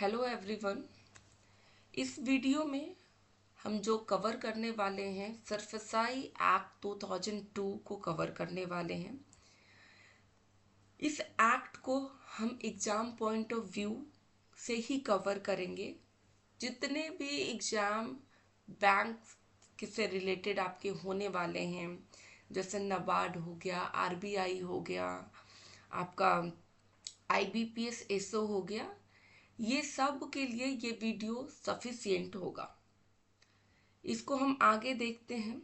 Hello everyone. इस video में हम जो कवर करने वाले हैं सरफसाई एक्ट 2002 को कवर करने वाले हैं। इस एक्ट को हम एग्ज़ाम पॉइंट ऑफ व्यू से ही कवर करेंगे। जितने भी एग्ज़ाम बैंक से रिलेटेड आपके होने वाले हैं, जैसे नाबार्ड हो गया, आरबीआई हो गया, आपका आईबीपीएस एसओ हो गया, ये सब के लिए ये वीडियो सफिशिएंट होगा। इसको हम आगे देखते हैं।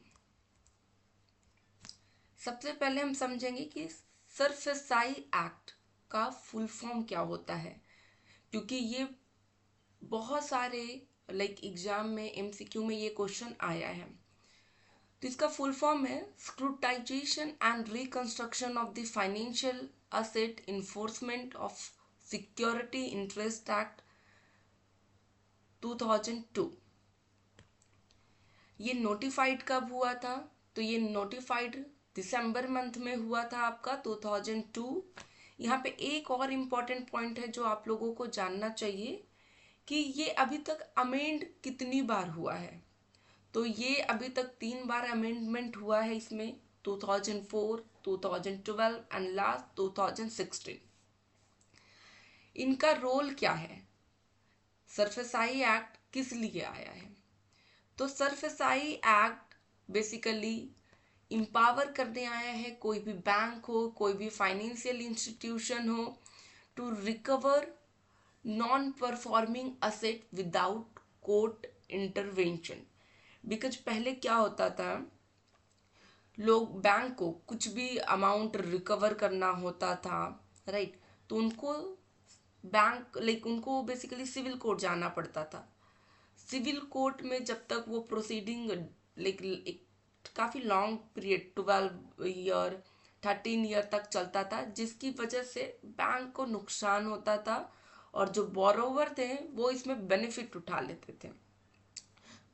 सबसे पहले हम समझेंगे कि सरफसाई एक्ट का फुल फॉर्म क्या होता है, क्योंकि ये बहुत सारे एग्जाम में एमसीक्यू में ये क्वेश्चन आया है। तो इसका फुल फॉर्म है scrutinisation and reconstruction of the financial asset enforcement of security interest act 2002। ये नोटिफाइड कब हुआ था? तो ये नोटिफाइड दिसंबर मंथ में हुआ था आपका 2002। यहाँ पे एक और इम्पॉर्टेंट पॉइंट है जो आप लोगों को जानना चाहिए कि ये अभी तक अमेंड कितनी बार हुआ है। तो ये अभी तक 3 बार अमेंडमेंट हुआ है इसमें, 2004, 2012 एंड लास्ट 2016। इनका रोल क्या है? सरफसाई एक्ट किस लिए आया है? तो सरफसाई एक्ट बेसिकली इम्पावर करने आया है कोई भी बैंक हो, कोई भी फाइनेंशियल इंस्टीट्यूशन हो, to recover non performing asset without court intervention. Because पहले क्या होता था, लोग बैंक को कुछ भी अमाउंट रिकवर करना होता था, राइट, तो उनको उनको बेसिकली सिविल कोर्ट जाना पड़ता था। सिविल कोर्ट में जब तक वो प्रोसीडिंग एक काफ़ी लॉन्ग पीरियड 12 ईयर 13 ईयर तक चलता था, जिसकी वजह से बैंक को नुकसान होता था और जो बोरोवर थे वो इसमें बेनिफिट उठा लेते थे।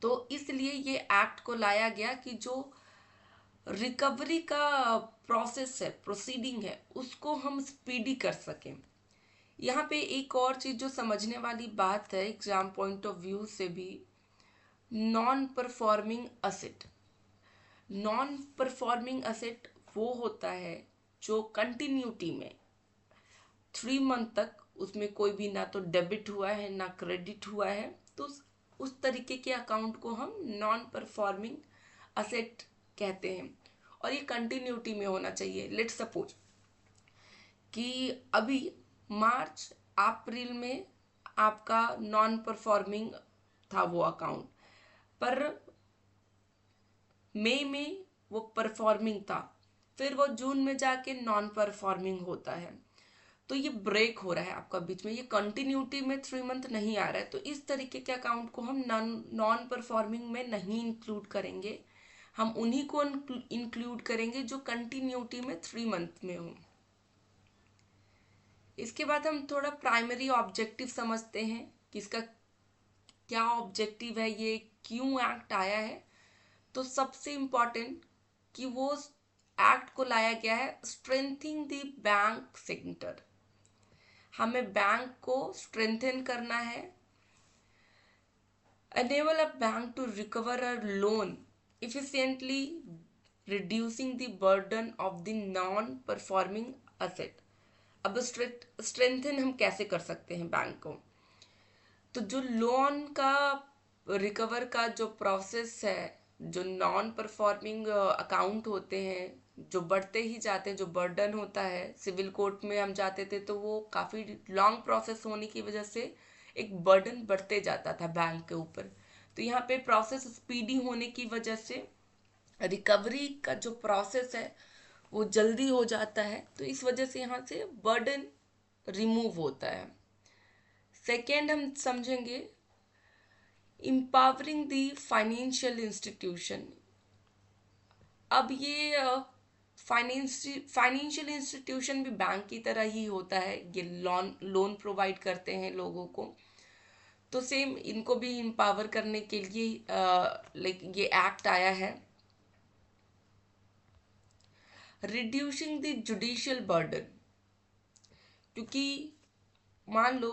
तो इसलिए ये एक्ट को लाया गया कि जो रिकवरी का प्रोसेस है, प्रोसीडिंग है, उसको हम स्पीडी कर सकें। यहाँ पे एक और चीज़ जो समझने वाली बात है एग्जाम पॉइंट ऑफ व्यू से भी, non performing asset. Non performing asset वो होता है जो कंटिन्यूटी में 3 मंथ तक उसमें कोई भी ना तो डेबिट हुआ है ना क्रेडिट हुआ है, तो उस तरीके के अकाउंट को हम नॉन परफॉर्मिंग असेट कहते हैं। और ये कंटिन्यूटी में होना चाहिए। लेट सपोज कि अभी मार्च अप्रैल में आपका नॉन परफॉर्मिंग था वो अकाउंट, पर मई में वो परफॉर्मिंग था, फिर वो जून में जाके नॉन परफॉर्मिंग होता है। तो ये ब्रेक हो रहा है आपका बीच में, ये कंटिन्यूटी में 3 मंथ नहीं आ रहा है। तो इस तरीके के अकाउंट को हम नॉन परफॉर्मिंग में नहीं इंक्लूड करेंगे। हम उन्हीं को इंक्लूड करेंगे जो कंटिन्यूटी में 3 मंथ में हो। इसके बाद हम थोड़ा प्राइमरी ऑब्जेक्टिव समझते हैं कि इसका क्या ऑब्जेक्टिव है, ये क्यों एक्ट आया है। तो सबसे इम्पॉर्टेंट कि वो एक्ट को लाया गया है स्ट्रेंथिंग द बैंक सेक्टर। हमें बैंक को स्ट्रेंथन करना है। enable a bank to recover a loan efficiently, reducing the burden of the non performing asset। अब स्ट्रेंथन हम कैसे कर सकते हैं बैंक को? तो जो लोन का रिकवर का जो प्रोसेस है, जो नॉन परफॉर्मिंग अकाउंट होते हैं जो बढ़ते ही जाते हैं, जो बर्डन होता है, सिविल कोर्ट में हम जाते थे तो वो काफ़ी लॉन्ग प्रोसेस होने की वजह से एक बर्डन बढ़ते जाता था बैंक के ऊपर। तो यहाँ पे प्रोसेस स्पीडी होने की वजह से रिकवरी का जो प्रोसेस है वो जल्दी हो जाता है। तो इस वजह से यहाँ से बर्डन रिमूव होता है। सेकेंड हम समझेंगे इम्पावरिंग द फाइनेंशियल इंस्टीट्यूशन। अब ये फाइनेंशियल इंस्टीट्यूशन भी बैंक की तरह ही होता है, ये लोन प्रोवाइड करते हैं लोगों को। तो सेम इनको भी इम्पावर करने के लिए ये एक्ट आया है। रिड्यूसिंग द जुडिशियल बर्डन, क्योंकि मान लो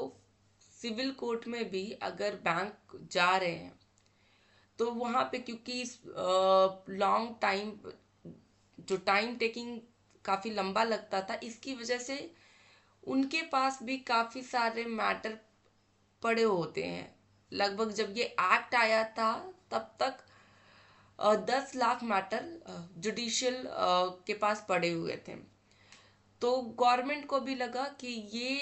सिविल कोर्ट में भी अगर बैंक जा रहे हैं तो वहाँ पे क्योंकि लॉन्ग टाइम जो टाइम टेकिंग काफ़ी लंबा लगता था, इसकी वजह से उनके पास भी काफ़ी सारे मैटर पड़े होते हैं। लगभग जब ये एक्ट आया था तब तक 10 लाख मैटर जुडिशियल के पास पड़े हुए थे। तो गवर्नमेंट को भी लगा कि ये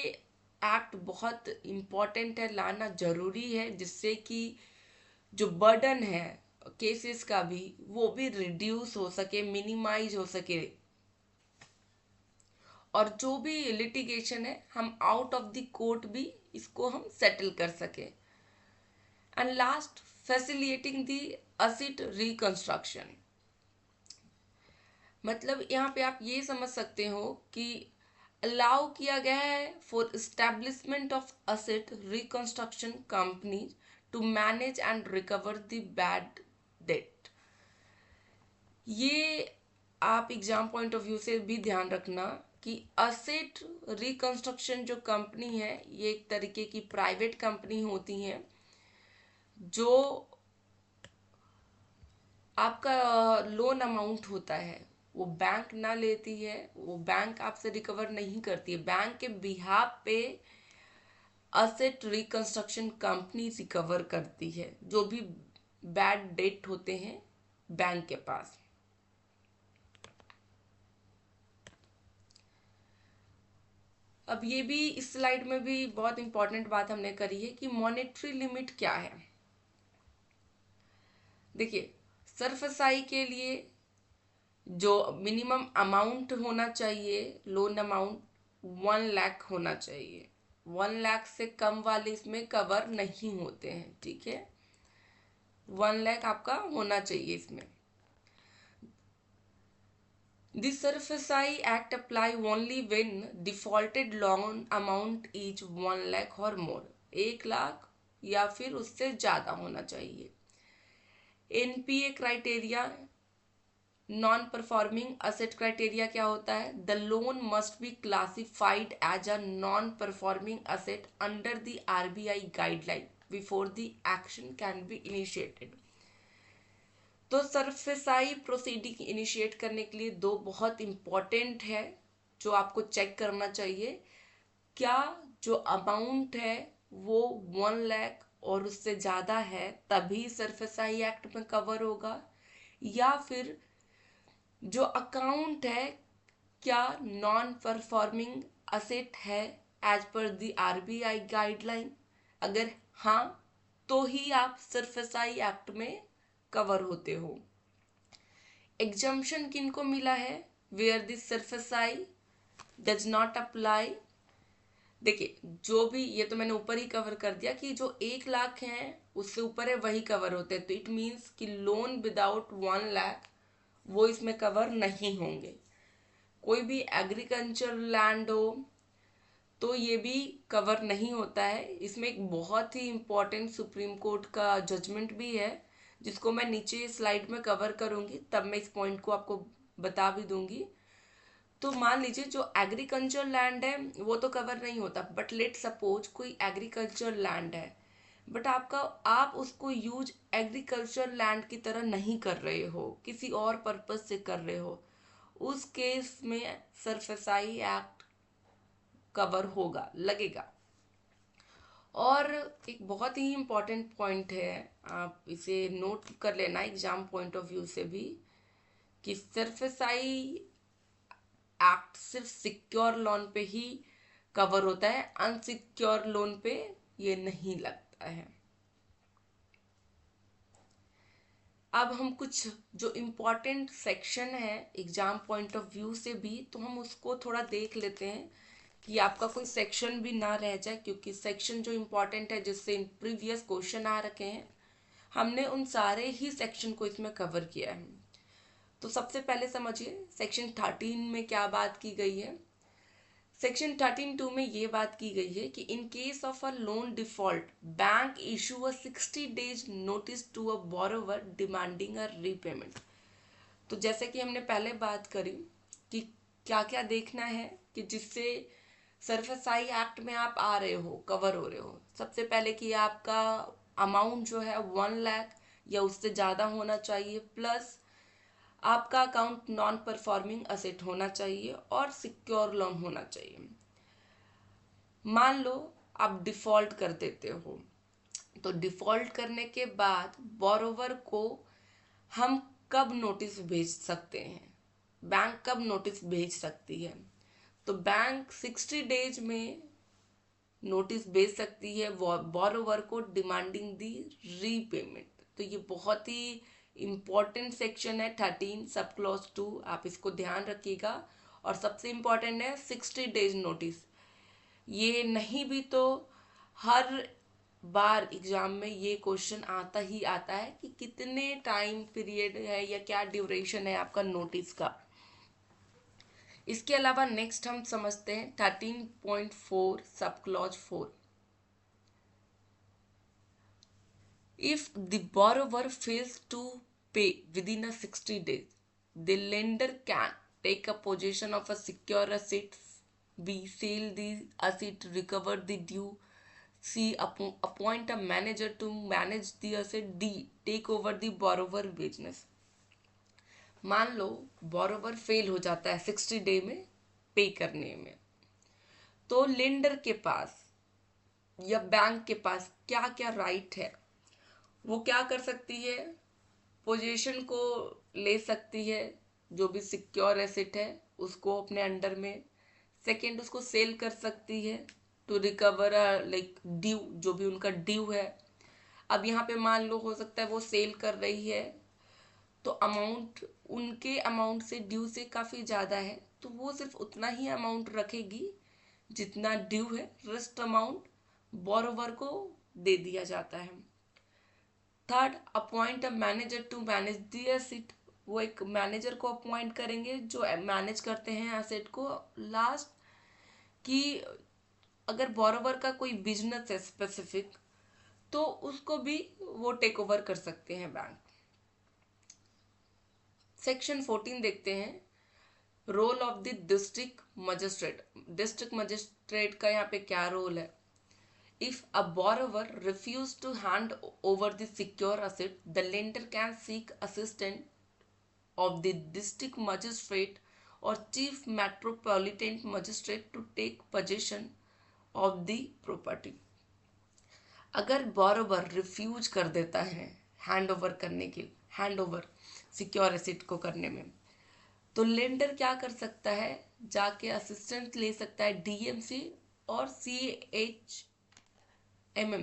एक्ट बहुत इम्पोर्टेंट है, लाना ज़रूरी है, जिससे कि जो बर्डन है केसेस का भी वो भी रिड्यूस हो सके, मिनिमाइज हो सके, और जो भी लिटिगेशन है हम आउट ऑफ द कोर्ट भी इसको हम सेटल कर सके। And last, facilitating the asset reconstruction. मतलब यहाँ पे आप ये समझ सकते हो कि अलाउ किया गया है for establishment of asset reconstruction company to manage and recover the bad debt. ये आप एग्जाम पॉइंट ऑफ व्यू से भी ध्यान रखना कि असेट रिकंस्ट्रक्शन जो कंपनी है ये एक तरीके की प्राइवेट कंपनी होती है जो आपका लोन अमाउंट होता है वो बैंक ना लेती है, वो बैंक आपसे रिकवर नहीं करती है, बैंक के बिहाफ पे असेट रिकंस्ट्रक्शन कंपनी रिकवर करती है जो भी बैड डेट होते हैं बैंक के पास। अब ये भी इस स्लाइड में भी बहुत इंपॉर्टेंट बात हमने करी है कि मॉनेटरी लिमिट क्या है। देखिए, सरफसाई के लिए जो मिनिमम अमाउंट होना चाहिए, लोन अमाउंट 1 लाख होना चाहिए। 1 लाख से कम वाले इसमें कवर नहीं होते हैं, ठीक है। 1 लाख आपका होना चाहिए इसमें। The SARFAESI Act apply only when defaulted loan amount is 1 lakh और more, 1 लाख या फिर उससे ज़्यादा होना चाहिए। NPA criteria, non performing asset criteria क्या होता है? The loan must be classified as a non performing asset under the RBI guideline before the action can be initiated. तो सरफेसाई प्रोसीडिंग इनिशिएट करने के लिए दो बहुत इंपॉर्टेंट है जो आपको चेक करना चाहिए। क्या जो अमाउंट है वो 1 लाख और उससे ज़्यादा है तभी सरफेसाई एक्ट में कवर होगा, या फिर जो अकाउंट है क्या नॉन परफॉर्मिंग असेट है as per the RBI guideline. अगर हाँ तो ही आप सरफेसाई एक्ट में कवर होते हो। एग्जम्पशन किनको मिला है? Where the SARFAESI does not apply. देखिए, जो भी, ये तो मैंने ऊपर ही कवर कर दिया कि जो 1 लाख है उससे ऊपर है वही कवर होते हैं, तो इट मीन्स कि लोन विदाउट 1 लाख वो इसमें कवर नहीं होंगे। कोई भी एग्रीकल्चर लैंड हो तो ये भी कवर नहीं होता है। इसमें एक बहुत ही इम्पोर्टेंट सुप्रीम कोर्ट का जजमेंट भी है जिसको मैं नीचे स्लाइड में कवर करूंगी, तब मैं इस पॉइंट को आपको बता भी दूंगी। तो मान लीजिए जो एग्रीकल्चर लैंड है वो तो कवर नहीं होता, बट लेट सपोज कोई एग्रीकल्चर लैंड है बट आप उसको यूज एग्रीकल्चर लैंड की तरह नहीं कर रहे हो, किसी और पर्पस से कर रहे हो, उस केस में सरफेसाई एक्ट कवर होगा, लगेगा। और एक बहुत ही इम्पॉर्टेंट पॉइंट है, आप इसे नोट कर लेना एग्जाम पॉइंट ऑफ व्यू से भी, कि सरफेसाई एक्ट सिर्फ सिक्योर लोन पे ही कवर होता है, अनसिक्योर लोन पे ये नहीं लगता है। अब हम कुछ जो इम्पोर्टेंट सेक्शन है एग्जाम पॉइंट ऑफ व्यू से भी, तो हम उसको थोड़ा देख लेते हैं कि आपका कोई सेक्शन भी ना रह जाए, क्योंकि सेक्शन जो इम्पोर्टेंट है जिससे प्रीवियस क्वेश्चन आ रखे हैं हमने उन सारे ही सेक्शन को इसमें कवर किया है। तो सबसे पहले समझिए सेक्शन 13 में क्या बात की गई है। सेक्शन 13(2) में ये बात की गई है कि in case of a loan default bank issue a 60 days notice to a borrower demanding a repayment. तो जैसे कि हमने पहले बात करी कि क्या क्या देखना है कि जिससे सरफेसाई एक्ट में आप आ रहे हो, कवर हो रहे हो, सबसे पहले कि आपका अमाउंट जो है 1 लाख या उससे ज़्यादा होना चाहिए, प्लस आपका अकाउंट नॉन परफॉर्मिंग असेट होना चाहिए और सिक्योर लोन होना चाहिए। मान लो आप डिफॉल्ट कर देते हो, तो डिफॉल्ट करने के बाद बोरोवर को हम कब नोटिस भेज सकते हैं, बैंक कब नोटिस भेज सकती है? तो बैंक 60 डेज में नोटिस भेज सकती है बोरोवर को डिमांडिंग दी रीपेमेंट। तो ये बहुत ही इम्पोर्टेंट सेक्शन है 13 सब क्लॉज 2, आप इसको ध्यान रखिएगा। और सबसे इम्पोर्टेंट है 60 डेज नोटिस। ये नहीं भी तो हर बार एग्जाम में ये क्वेश्चन आता ही आता है कि कितने टाइम पीरियड है या क्या ड्यूरेशन है आपका नोटिस का। इसके अलावा नेक्स्ट हम समझते हैं 13.4 sub clause 4। If the borrower fails to pay within a 60 days, the lender can take a possession of a secure asset, B. Sell the asset, recover the due, C. Appoint a manager to manage the asset, D. Take over the borrower business। मान लो borrower fail हो जाता है 60 day में पे करने में, तो lender के पास या बैंक के पास क्या क्या राइट है? वो क्या कर सकती है? पोजीशन को ले सकती है, जो भी सिक्योर एसेट है उसको अपने अंडर में। सेकंड, उसको सेल कर सकती है टू रिकवर लाइक ड्यू, जो भी उनका ड्यू है। अब यहाँ पे मान लो हो सकता है वो सेल कर रही है तो अमाउंट उनके अमाउंट से ड्यू से काफ़ी ज़्यादा है, तो वो सिर्फ उतना ही अमाउंट रखेगी जितना ड्यू है, रेस्ट अमाउंट बोरोवर को दे दिया जाता है। Third, appoint a manager to manage the asset. वो एक मैनेजर को अपॉइंट करेंगे जो मैनेज करते हैं एसेट को। लास्ट, कि अगर बोरोवर का कोई बिजनेस है स्पेसिफिक तो उसको भी वो टेक ओवर कर सकते हैं बैंक। सेक्शन 14 देखते हैं, role of the district magistrate. District magistrate का यहाँ पे क्या रोल है? If a borrower refuses to hand over the secure asset, the lender can seek assistance of the district magistrate or chief metropolitan magistrate to take possession of the property। अगर borrower refuse कर देता है hand over करने के, hand over secure asset को करने में, तो लेंडर क्या कर सकता है? जाके असिस्टेंस ले सकता है डीएम से और CHMM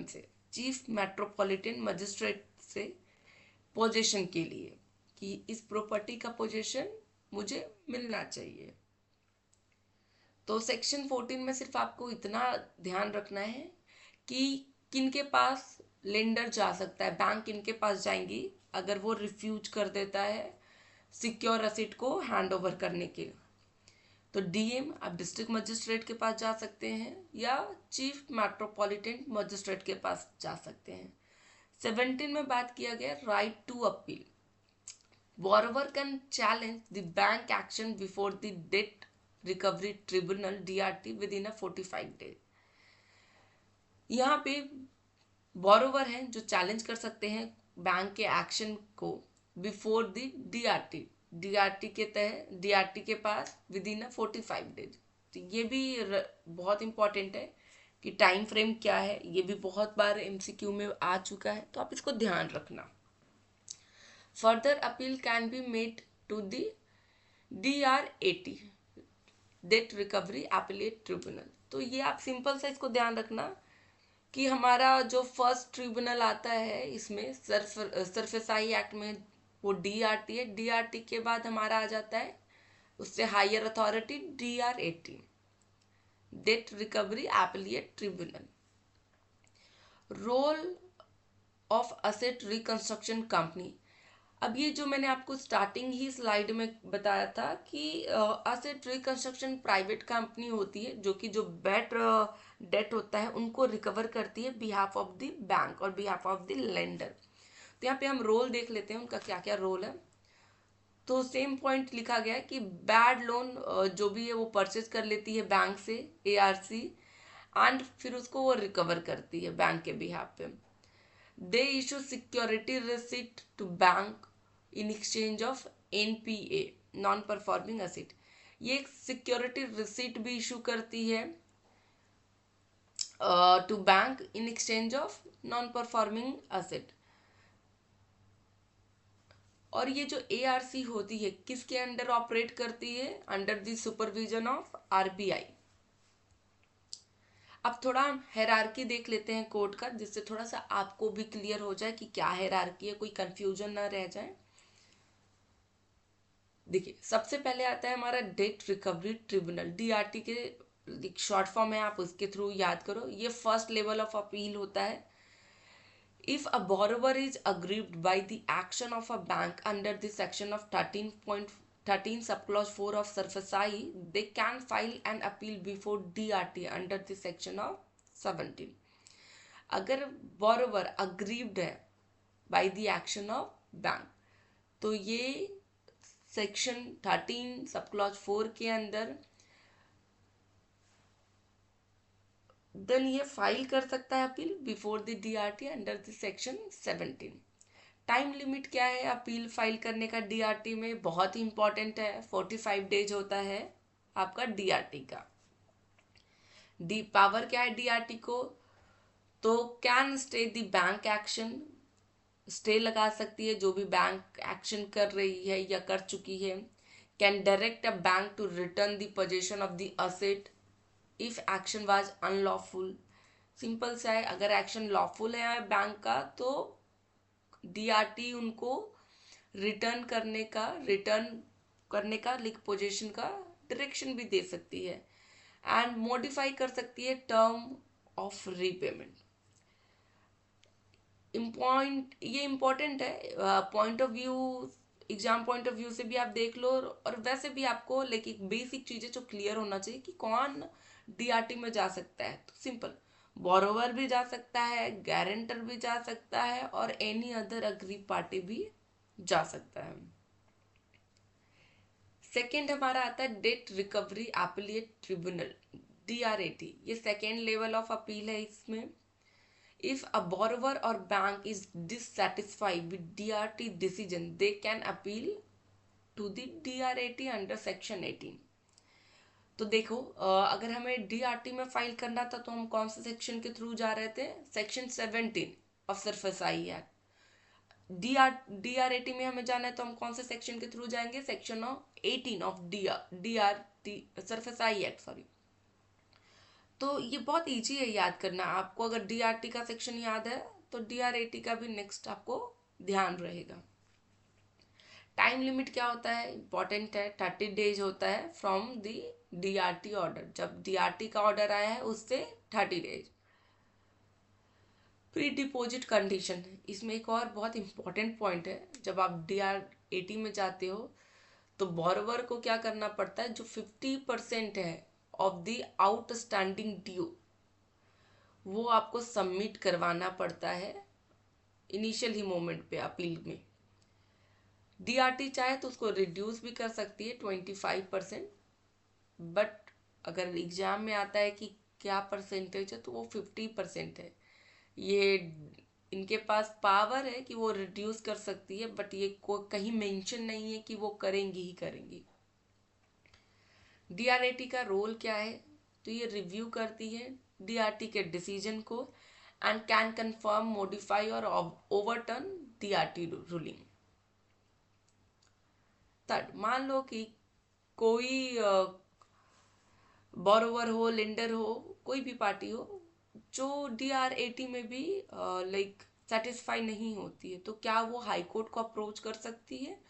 से, चीफ मेट्रोपॉलिटन मजिस्ट्रेट से, पोजीशन के लिए कि इस प्रॉपर्टी का पोजीशन मुझे मिलना चाहिए। तो सेक्शन 14 में सिर्फ आपको इतना ध्यान रखना है कि किनके पास लेंडर जा सकता है, बैंक किनके पास जाएंगी अगर वो रिफ्यूज कर देता है सिक्योर एसेट को हैंड ओवर करने के। तो डीएम, आप डिस्ट्रिक्ट मजिस्ट्रेट के पास जा सकते हैं या चीफ मेट्रोपॉलिटन मजिस्ट्रेट के पास जा सकते हैं। 17 में बात किया गया right to appeal. Borrower can challenge the bank action before the debt recovery tribunal DRT within 45 days. यहाँ पे बोरोवर हैं जो चैलेंज कर सकते हैं बैंक के एक्शन को बिफोर द DRT के तहत, DRT के पास विद इन 45 डेज। तो ये भी बहुत इंपॉर्टेंट है कि टाइम फ्रेम क्या है, ये भी बहुत बार MCQ में आ चुका है, तो आप इसको ध्यान रखना। Further appeal can be made to the DRAT, debt recovery appellate tribunal. तो ये आप सिंपल सा इसको ध्यान रखना कि हमारा जो फर्स्ट ट्रिब्यूनल आता है इसमें सरफेसाई एक्ट में वो DRT है, DRT के बाद हमारा आ जाता है उससे higher authority DRAT, debt recovery appellate tribunal. Role of asset reconstruction company. अब ये जो मैंने आपको स्टार्टिंग ही स्लाइड में बताया था कि असेट रिकंस्ट्रक्शन प्राइवेट कंपनी होती है जो कि जो बैड डेट होता है उनको रिकवर करती है बिहाफ ऑफ द बैंक और बिहाफ ऑफ द लेंडर। तो यहाँ पे हम रोल देख लेते हैं उनका क्या क्या रोल है। तो सेम पॉइंट लिखा गया है कि बैड लोन जो भी है वो परचेज कर लेती है बैंक से, एआरसी, एंड फिर उसको वो रिकवर करती है बैंक के बिहाफ पे। They issue security receipt to bank in exchange of NPA, non performing asset. ये एक सिक्योरिटी रिसिट भी इशू करती है to bank in exchange of non performing asset. और ये जो एआरसी होती है किसके अंडर ऑपरेट करती है? Under the supervision of RBI. अब थोड़ा हायरार्की देख लेते हैं कोड का, जिससे थोड़ा सा आपको भी क्लियर हो जाए कि क्या हायरार्की है, कोई कंफ्यूजन ना रह जाए। देखिए, सबसे पहले आता है हमारा डेट रिकवरी ट्रिब्यूनल, डीआरटी के एक शॉर्ट फॉर्म है, आप उसके थ्रू याद करो। ये फर्स्ट लेवल ऑफ अपील होता है। If a borrower is aggrieved by the action of a bank under the section of 13.13 subclause 4 of SURFACI, they can file an appeal before DRT under the section of 17. अगर borrower aggrieved है by the action of bank, तो ये section 13 subclause 4 के अंदर then ये file कर सकता है appeal before the DRT under the section 17। Time limit क्या है अपील फाइल करने का डीआरटी में? बहुत ही इंपॉर्टेंट है, 45 डेज होता है आपका डीआरटी का। डी पावर क्या है डीआरटी को? तो can stay the bank action, stay लगा सकती है जो भी बैंक एक्शन कर रही है या कर चुकी है। Can direct a bank to return the position of the asset if action was unlawful. Simple सा है, अगर एक्शन लॉफुल है बैंक का तो डीआरटी उनको रिटर्न करने का लाइक पोजीशन का डायरेक्शन भी दे सकती है एंड मॉडिफाई कर सकती है टर्म ऑफ रीपेमेंट। ये इम्पॉर्टेंट है point of view, exam point of view से भी आप देख लो, और वैसे भी आपको लेकिन बेसिक चीजें जो क्लियर होना चाहिए कि कौन डीआरटी में जा सकता है। तो सिंपल, बोरोवर भी जा सकता है, गारंटर भी जा सकता है, और एनी अदर अग्री पार्टी भी जा सकता है। सेकेंड हमारा आता है डेट रिकवरी अपीलेट ट्रिब्यूनल, डीआरएटी। ये सेकेंड लेवल ऑफ अपील है। इसमें if a borrower or bank is dissatisfied with DRT decision, they can appeal to the DRAT under section 18। तो देखो, अगर हमें डीआरटी में फाइल करना था तो हम कौन से सेक्शन के थ्रू जा रहे थे? Section 17 of SARFAESI act. DRAT में हमें जाना है तो हम कौन से सेक्शन के थ्रू जाएंगे? Section of 18 of DRT SARFAESI act, sorry. तो ये बहुत इजी है याद करना। आपको अगर डीआरटी का सेक्शन याद है तो डीआरएटी का भी नेक्स्ट आपको ध्यान रहेगा। टाइम लिमिट क्या होता है? इंपॉर्टेंट है, 30 डेज होता है फ्रॉम द डीआरटी ऑर्डर। जब डीआरटी का ऑर्डर आया है उससे 30 डेज। प्री डिपॉजिट कंडीशन, इसमें एक और बहुत इंपॉर्टेंट पॉइंट है। जब आप डीआरएटी में जाते हो तो बोरोवर को क्या करना पड़ता है? जो 50% है ऑफ द आउटस्टैंडिंग ड्यू, वो आपको सबमिट करवाना पड़ता है इनिशियल ही मोमेंट पे अपील में। डीआरटी चाहे तो उसको रिड्यूस भी कर सकती है 25%, बट अगर एग्जाम में आता है कि क्या परसेंटेज है तो वो 50% है। ये इनके पास पावर है कि वो रिड्यूस कर सकती है, बट ये कहीं मेंशन नहीं है कि वो करेंगी ही करेंगी। डीआरएटी का रोल क्या है? तो ये रिव्यू करती है डीआरटी के डिसीजन को एंड कैन कंफर्म, मॉडिफाई और ओवरटर्न डीआरटी रूलिंग। थर्ड, मान लो कि कोई बोरोवर हो, लेंडर हो, कोई भी पार्टी हो जो डीआरएटी में भी लाइक सेटिस्फाई नहीं होती है, तो क्या वो हाई कोर्ट को अप्रोच कर सकती है?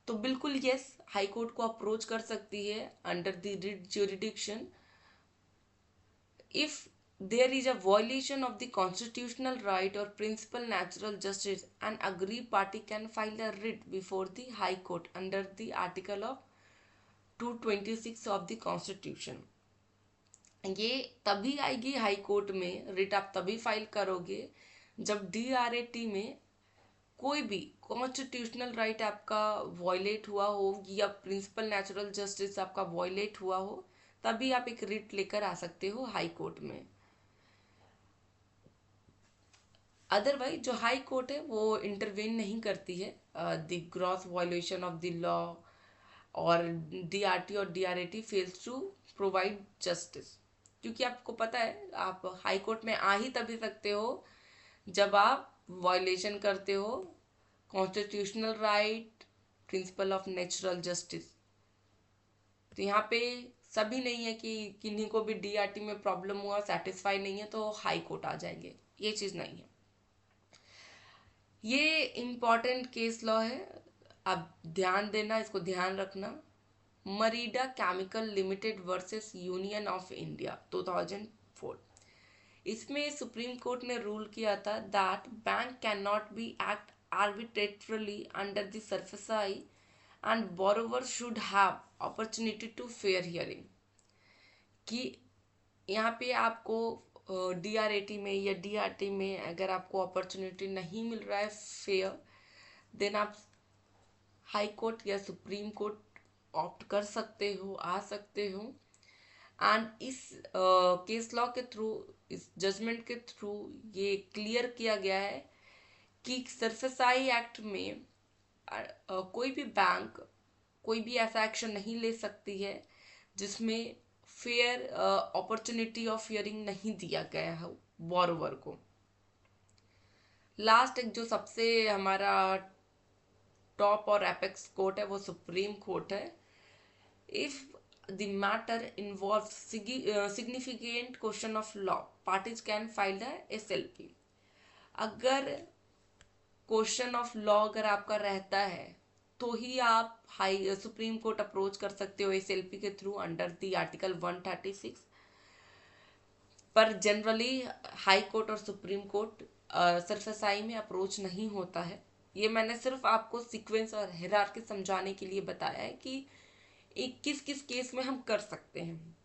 तो बिल्कुल यस, हाई कोर्ट को अप्रोच कर सकती है under the writ jurisdiction. If there is a violation of the constitutional right or principal natural justice, an aggrieved party can file a writ before the high court under the article of 226 of the constitution। ये तभी आएगी high court में, writ आप तभी file करोगे जब डीआरएटी में कोई भी कॉन्स्टिट्यूशनल राइट आपका वॉयलेट हुआ हो या प्रिंसिपल नेचुरल जस्टिस आपका वॉयलेट हुआ हो, तभी आप एक रिट लेकर आ सकते हो हाई कोर्ट में। अदरवाइज जो हाई कोर्ट है वो इंटरवेन नहीं करती है the gross violation of the law, और डीआरटी और डीआरएटी फेल्स टू प्रोवाइड जस्टिस। क्योंकि आपको पता है आप हाई कोर्ट में आ ही तभी सकते हो जब आप वायलेशन करते हो constitutional right, principle of natural justice. तो यहाँ पे सभी नहीं है कि किन्हीं को भी डीआरटी में प्रॉब्लम हुआ, सेटिस्फाई नहीं है तो हाई कोर्ट आ जाएंगे, ये चीज़ नहीं है। ये इम्पॉर्टेंट केस लॉ है, आप ध्यान देना, इसको ध्यान रखना। Mardia chemical limited versus union of India 2004। इसमें सुप्रीम कोर्ट ने रूल किया था that bank can not be act arbitrarily under the SERFSI and borrower should have opportunity to fair hearing। कि यहाँ पे आपको डीआरएटी में या डीआरटी में अगर आपको अपॉर्चुनिटी नहीं मिल रहा है फेयर, देन आप हाई कोर्ट या सुप्रीम कोर्ट ऑप्ट कर सकते हो, आ सकते हो। एंड इस केस लॉ के थ्रू, इस जजमेंट के थ्रू ये क्लियर किया गया है कि सरफेसाई एक्ट में कोई भी बैंक कोई भी ऐसा एक्शन नहीं ले सकती है जिसमें फेयर अपॉर्चुनिटी ऑफ हियरिंग नहीं दिया गया है बोरोवर को। लास्ट एक जो सबसे हमारा टॉप और एपेक्स कोर्ट है वो सुप्रीम कोर्ट है। If the matter involve significant question of law, parties can file the SLP। अगर क्वेश्चन ऑफ लॉ अगर आपका रहता है तो ही आप हाई सुप्रीम कोर्ट अप्रोच कर सकते हो SLP के थ्रू अंडर द आर्टिकल 136। पर जनरली हाई कोर्ट और सुप्रीम कोर्ट सरफेसाई में अप्रोच नहीं होता है। ये मैंने सिर्फ आपको सीक्वेंस और हायरार्की समझाने के लिए बताया है कि एक किस किस केस में हम कर सकते हैं।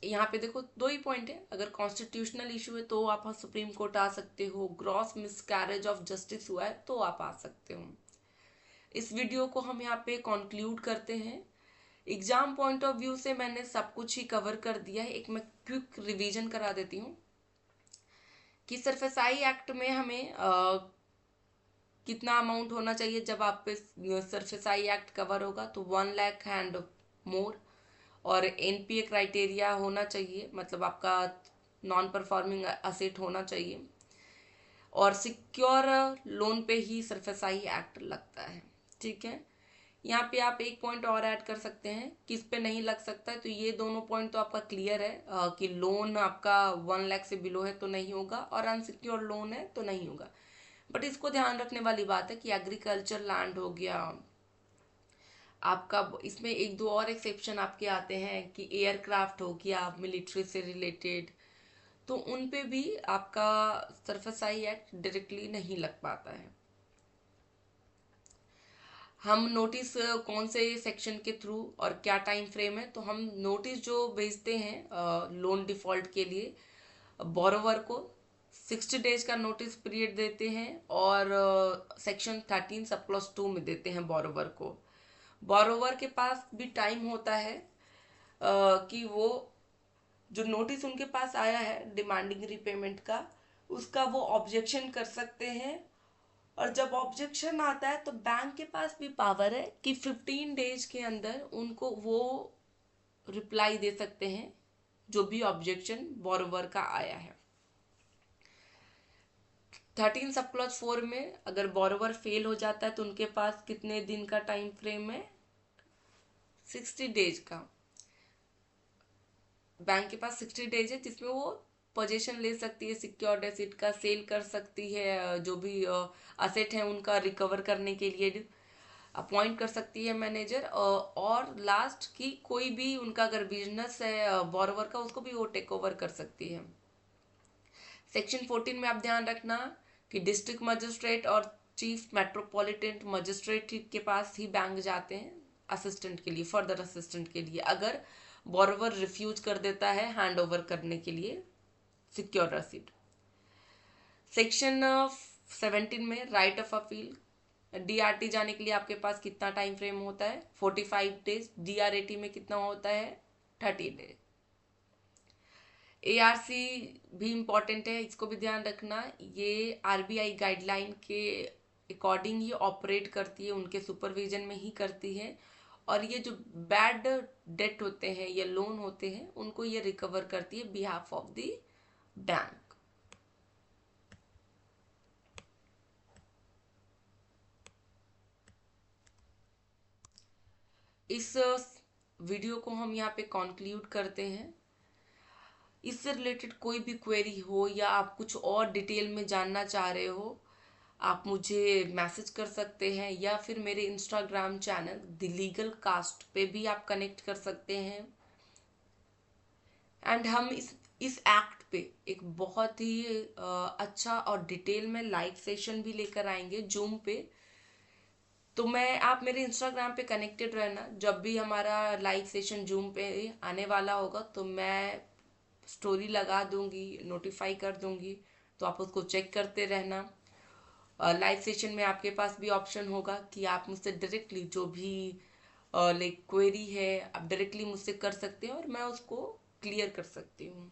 यहाँ पे देखो दो ही पॉइंट है, अगर कॉन्स्टिट्यूशनल इशू है तो आप सुप्रीम कोर्ट आ सकते हो, ग्रॉस मिसकैरेज ऑफ जस्टिस हुआ है तो आप आ सकते हो। इस वीडियो को हम यहाँ पे कंक्लूड करते हैं। एग्जाम पॉइंट ऑफ व्यू से मैंने सब कुछ ही कवर कर दिया है। एक मैं क्विक रिवीजन करा देती हूँ कि सरफेसाई एक्ट में हमें कितना अमाउंट होना चाहिए जब आप पे सरफेसाई एक्ट कवर होगा, तो 1 लाख एंड मोर, और एनपीए क्राइटेरिया होना चाहिए, मतलब आपका नॉन परफॉर्मिंग असेट होना चाहिए, और सिक्योर लोन पे ही सरफेसाई एक्ट लगता है। ठीक है, यहाँ पे आप एक पॉइंट और ऐड कर सकते हैं किस पे नहीं लग सकता है। तो ये दोनों पॉइंट तो आपका क्लियर है कि लोन आपका 1 लाख से बिलो है तो नहीं होगा, और अनसिक्योर लोन है तो नहीं होगा। बट इसको ध्यान रखने वाली बात है कि एग्रीकल्चर लैंड हो गया आपका, इसमें एक दो और एक्सेप्शन आपके आते हैं कि एयरक्राफ्ट हो गया मिलिट्री से रिलेटेड, तो उन पे भी आपका सरफेसाई एक्ट डायरेक्टली नहीं लग पाता है। हम नोटिस कौन से सेक्शन के थ्रू और क्या टाइम फ्रेम है, तो हम नोटिस जो भेजते हैं लोन डिफॉल्ट के लिए बोरोवर को 60 डेज का नोटिस पीरियड देते हैं, और सेक्शन 13 सब क्लॉज 2 में देते हैं बोरोवर को। बोरोवर के पास भी टाइम होता है कि वो जो नोटिस उनके पास आया है डिमांडिंग रिपेमेंट का, उसका वो ऑब्जेक्शन कर सकते हैं। और जब ऑब्जेक्शन आता है तो बैंक के पास भी पावर है कि 15 डेज के अंदर उनको वो रिप्लाई दे सकते हैं जो भी ऑब्जेक्शन बोरोवर का आया है। 13 सब क्लॉज 4 में अगर बोरोवर फेल हो जाता है तो उनके पास कितने दिन का टाइम फ्रेम है, 60 डेज का। बैंक के पास 60 डेज है जिसमें वो पोजीशन ले सकती है सिक्योर्ड एसेट का, सेल कर सकती है, जो भी असेट है उनका रिकवर करने के लिए अपॉइंट कर सकती है मैनेजर, और लास्ट की कोई भी उनका अगर बिजनेस है बोरोवर का उसको भी वो टेक ओवर कर सकती है। सेक्शन 14 में आप ध्यान रखना कि डिस्ट्रिक्ट मजिस्ट्रेट और चीफ मेट्रोपॉलिटन मजिस्ट्रेट के पास ही बैंक जाते हैं असिस्टेंट के लिए, फर्दर असिस्टेंट के लिए, अगर बोरोवर रिफ्यूज कर देता है हैंड ओवर करने के लिए सिक्योर रसीद। सेक्शन 17 में राइट ऑफ अपील, डीआरटी जाने के लिए आपके पास कितना टाइम फ्रेम होता है, 45 डेज। डीआरएटी में कितना होता है, 30 डेज। एआरसी भी इम्पॉर्टेंट है, इसको भी ध्यान रखना। ये आरबीआई गाइडलाइन के अकॉर्डिंग ही ऑपरेट करती है, उनके सुपरविजन में ही करती है। और ये जो बैड डेट होते हैं या लोन होते हैं उनको ये रिकवर करती है बिहाफ ऑफ द बैंक। इस वीडियो को हम यहाँ पे कंक्लूड करते हैं। इससे रिलेटेड कोई भी क्वेरी हो या आप कुछ और डिटेल में जानना चाह रहे हो, आप मुझे मैसेज कर सकते हैं, या फिर मेरे Instagram channel the legal cast पे भी आप कनेक्ट कर सकते हैं। एंड हम इस एक्ट पे एक बहुत ही अच्छा और डिटेल में लाइव सेशन भी लेकर आएंगे जूम पे। तो मैं आप मेरे इंस्टाग्राम पे कनेक्टेड रहना, जब भी हमारा लाइव सेशन जूम पे आने वाला होगा तो मैं स्टोरी लगा दूंगी, नोटिफाई कर दूंगी, तो आप उसको चेक करते रहना। लाइव सेशन में आपके पास भी ऑप्शन होगा कि आप मुझसे डायरेक्टली जो भी लाइक क्वेरी है आप डायरेक्टली मुझसे कर सकते हैं और मैं उसको क्लियर कर सकती हूँ।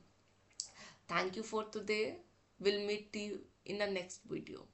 Thank you for today, will meet you in a next video.